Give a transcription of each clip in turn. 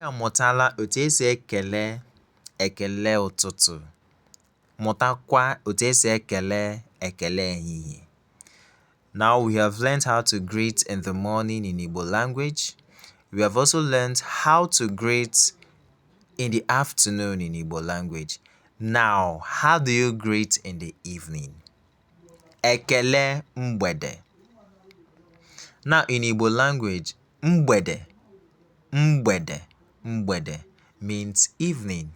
Amụtala otu esi ekele ụtụtụ, mụtakwa otu esi ekele ehihie. Now we have learned how to greet in the morning in Igbo language. We have also learned how to greet in the afternoon in Igbo language. Now, how do you greet in the evening? Ekele mgbede. Now in Igbo language, mgbede means evening.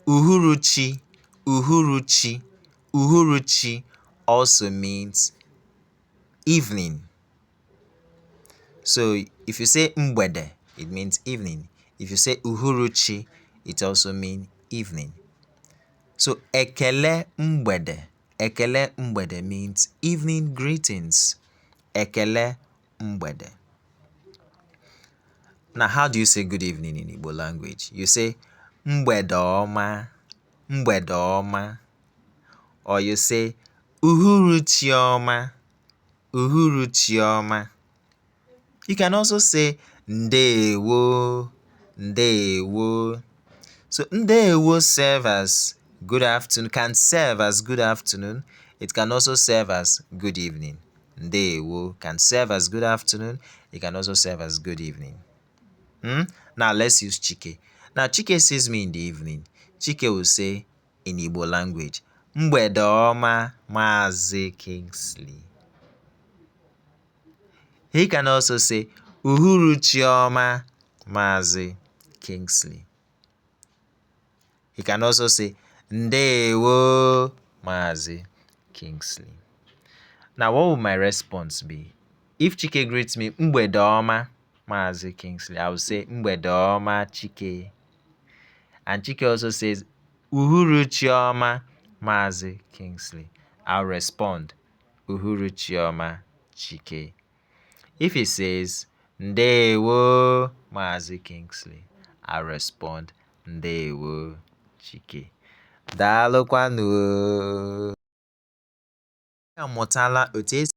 Uhuruchi also means evening. So if you say mgbede, it means evening. If you say uhuruchi, it also means evening. So ekele mgbede means evening greetings. Ekele mgbede. Now, how do you say good evening in Igbo language? You say mgbede ọma, or you say uhuruchi ọma. You can also say ndewo. So ndewo can serve as good afternoon. It can also serve as good evening. Ndewo can serve as good afternoon. It can also serve as good evening. Now let's use Chike. Now Chike sees me in the evening. Chike will say in Igbo language, mgbede ọma Maazị Kingsley. He can also say uhuruchi ọma Maazị Kingsley. He can also say ndewo Maazị Kingsley. Now what would my response be? If Chike greets me mgbede ọma Maazị Kingsley, I will say mgbede ọma Chike. And Chike also says uhuruchi ọma Maazị Kingsley. I'll respond uhuruchi ọma Chike. If he says ndewo Maazị Kingsley, I'll respond ndewo Chike. Daalụkwanụ. Amụtala otu esi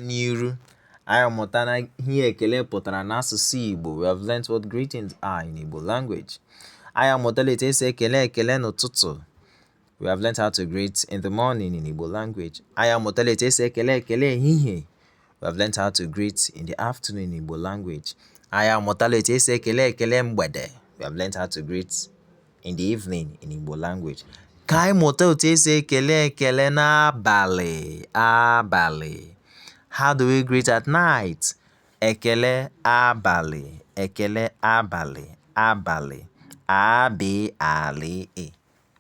n'iru. I amụtala ihe ekele pụtara n'asụsụ Igbo. We have learned what greetings are in Igbo language. I amụtala otu esi ekele n'ụtụtụ. We have learned how to greet in the morning in Igbo language. I amụtala otu esi ekele ehihie. We have learned how to greet in the afternoon in Igbo language. I amụtala otu esi ekele mgbede. We have learned how to greet in the evening in Igbo language. Ka anyị mụta otu esi ekele n'abalị. How do we greet at night? Ekele abalị.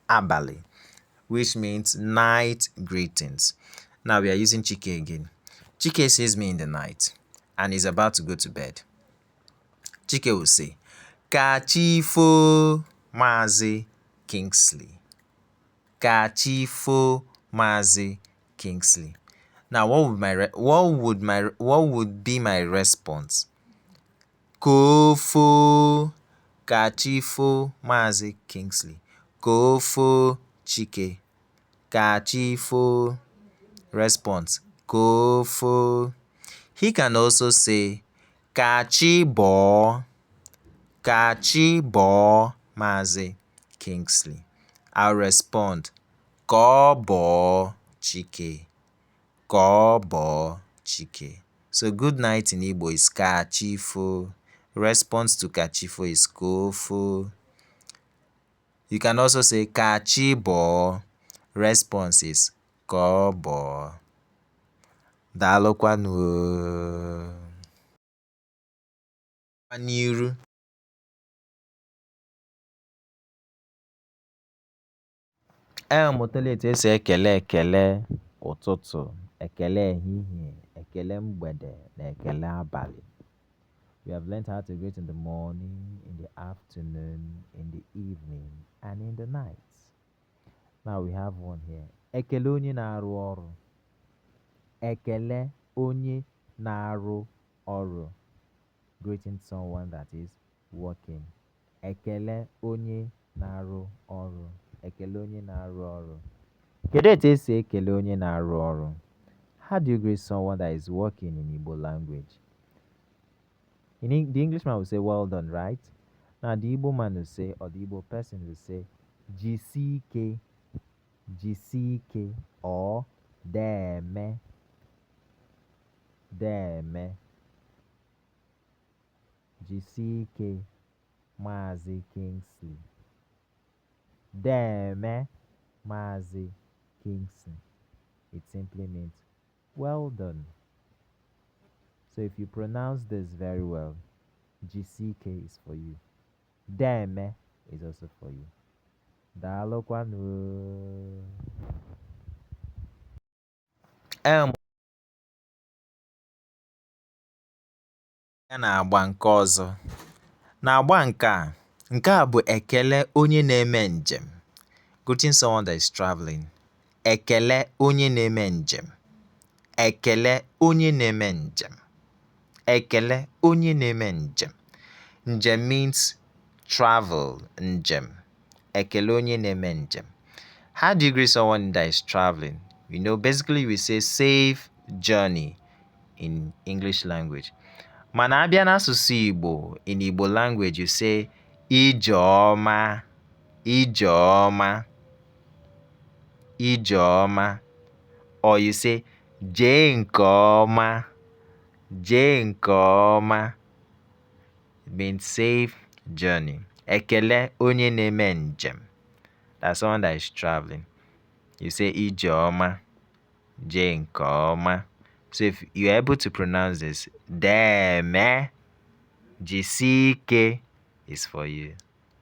Abalị, which means night greetings. Now we are using Chike again. Chike sees me in the night and is about to go to bed. Chike will say, Ka chi fo Maazị Kingsley. Ka chi fo Maazị Kingsley. Now, what would be my response? Kofo. Ka chi fo Maazị Kingsley. Kofo Chike. Ka chi fo. Response, kofo. He can also say ka chi bo. Ka chi bo Maazị Kingsley. I'll respond ko bo Chike. Ko bo Chike. So good night in Igbo is ka chi fo. Response to ka chi fo is kofo. You can also say ka chi bo. Response is ko bo. Daalụkwanụ. N'iru. Amụtala etu esi ekele ụtụtụ, ekele ehihie, ekele mgbede, na ekele abalị. We have learned how to greet in the morning, in the afternoon, in the evening, and in the night. Now we have one here. Ekele onye na-arụ ọrụ. Ekele onye na-arụ ọrụ. Greeting someone that is working. Ekele onye na-arụ ọrụ. Ekele onye na-arụ ọrụ. Kedu etu esi ekele onye na-arụ ọrụ? How do you greet someone that is working in Igbo language? The Englishman will say, well done, right? Now, the Igbo man will say, or the Igbo person will say, jisike, jisike, or deme, deme, jisike, Mazi Kingsley. Deme, Mazi Kingsley. It simply means, well done. So if you pronounce this very well, GCK is for you. Deme is also for you. Daalụkwanụ. Ya na-agba nke ọzọ. Na-agba nke a bụ ekele onye na-eme njem. Greeting someone that is traveling. Ekele onye na-eme njem. Ekele onye na-eme njem. Ekele onye na-eme njem. Njem means travel. Njem. Ekele onye na-eme njem. How do you greet someone that is traveling? Basically we say safe journey in English language. Mana abịa n'asụsụ Igbo, in Igbo language you say ijeọma, ijeọma, ijeọma, or you say jee nke ọma, jee nke ọma. It means safe journey. Ekele onye na-eme njem. That's someone that is traveling. You say ijeọma, jee nke ọma. So if you're able to pronounce this, deme, jisike is for you.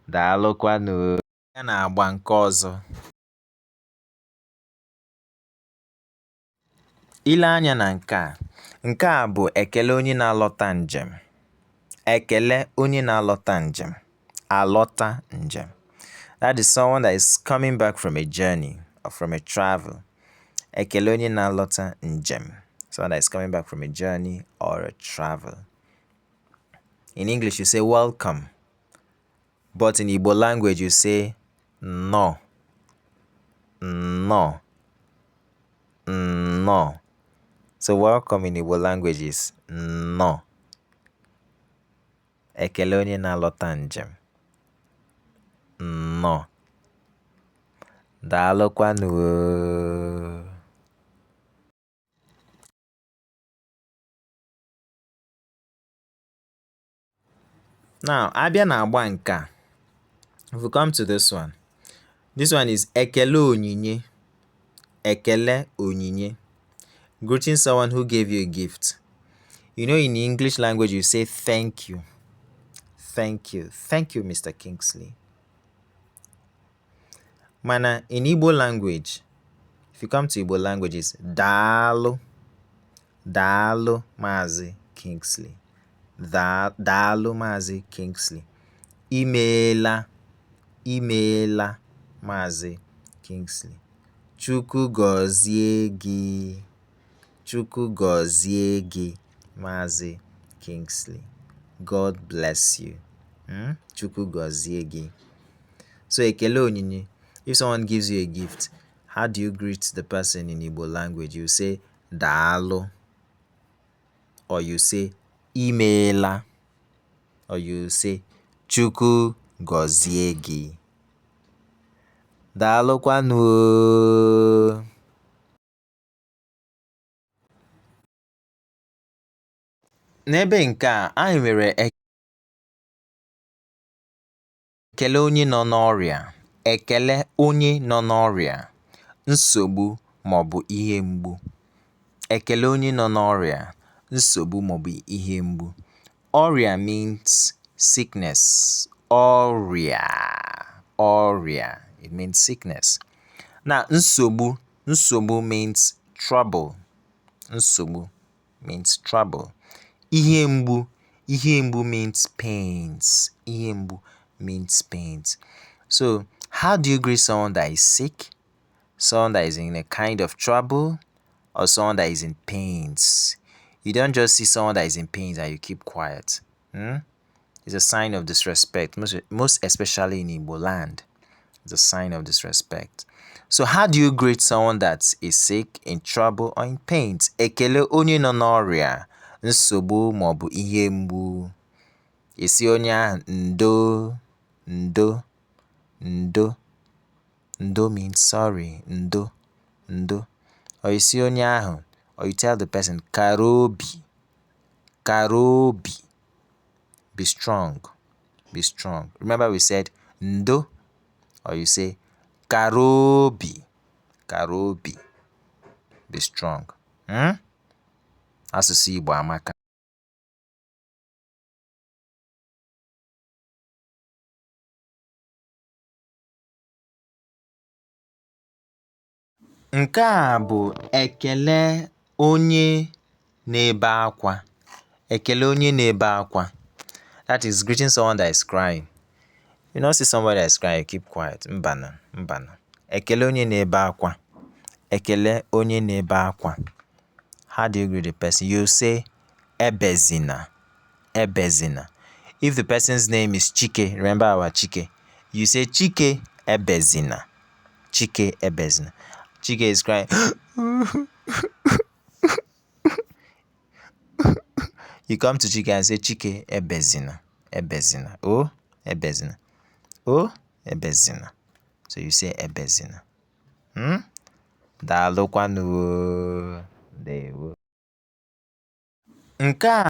Daalụkwanụ. Ya na-agba nke ọzọ. Ile anya na nke a bụ ekele onye na-alọta njem. Ekele onye na-alọta njem. Alọta njem. That is someone that is coming back from a journey or from a travel. Ekele onye na-alọta njem. Someone that is coming back from a journey or a travel. In English, you say welcome. But in Igbo language, you say no. No. No. So welcome in Igbo language is no. Ekele onye na-alọta njem. No. Daalụkwanụ. Now, abịa na-agba nke a. If we come to this one is ekele onyinye. Ekele onyinye. Greeting someone who gave you a gift. In English language, you say thank you. Thank you. Thank you, Mr. Kingsley. Mana, in Igbo language, if you come to Igbo languages, daalụ. Daalụ, Mazi Kingsley. Daalụ, Mazi Kingsley. Imeela. Imeela, Mazi Kingsley. Chukwu gọzie gị. Chukwu gọzie gị, Mazi Kingsley. God bless you. Chukwu gọzie gị. So, ekele onyinye. If someone gives you a gift, how do you greet the person in Igbo language? You say daalụ, or you say imeela, or you say Chukwu gọzie gị. Daalụkwanụ. N'ebe nke a, anyị nwere ekele onye nọ n'ọrịa. Ekele onye nọ n'ọrịa. Nsogbu maọbụ ihe mgbu. Ekele onye nọ n'ọrịa. Nsogbu maọbụ ihe mgbu. Ọrịa means sickness. Ọrịa. Ọrịa. It means sickness. Now, nsogbu. Nsogbu means trouble. Nsogbu means trouble. Ihe mgbu. Ihe mgbu means pains. Ihe mgbu means pains. So, how do you greet someone that is sick? Someone that is in a kind of trouble? Or someone that is in pains? You don't just see someone that is in pains and you keep quiet. It's a sign of disrespect, most especially in Igbo land. It's a sign of disrespect. So how do you greet someone that is sick, in trouble, or in pain? Ekele onye nọ n'ọrịa, nsogbu maọbụ ihe mgbu. Isi onye ahụ ndo, ndo, ndo. Ndo means sorry, ndo, ndo. Or isi onye ahụ, or you tell the person karobi, karobi. Be strong, be strong. Remember we said ndo, or you say karobi, karobi. Be strong. Asụsụ Igbo amaka. Nke a bụ ekele onye na-ebe akwa. Ekele onye na-ebe akwa. That is greeting someone that is crying. You don't see somebody that is crying, keep quiet. Mbana, mbana. Ekele onye na-ebe akwa. Ekele onye na-ebe akwa. How do you greet the person? You say ebezina, ebezina. If the person's name is Chike, remember our Chike. You say Chike ebezina. Chike ebezina. Chike is crying. You come to Chike and say Chike ebezina, ebezina. Oh, ebezina. Oh, ebezina. So you say ebezina. Daalụ kwanu. Ndewo. Nke a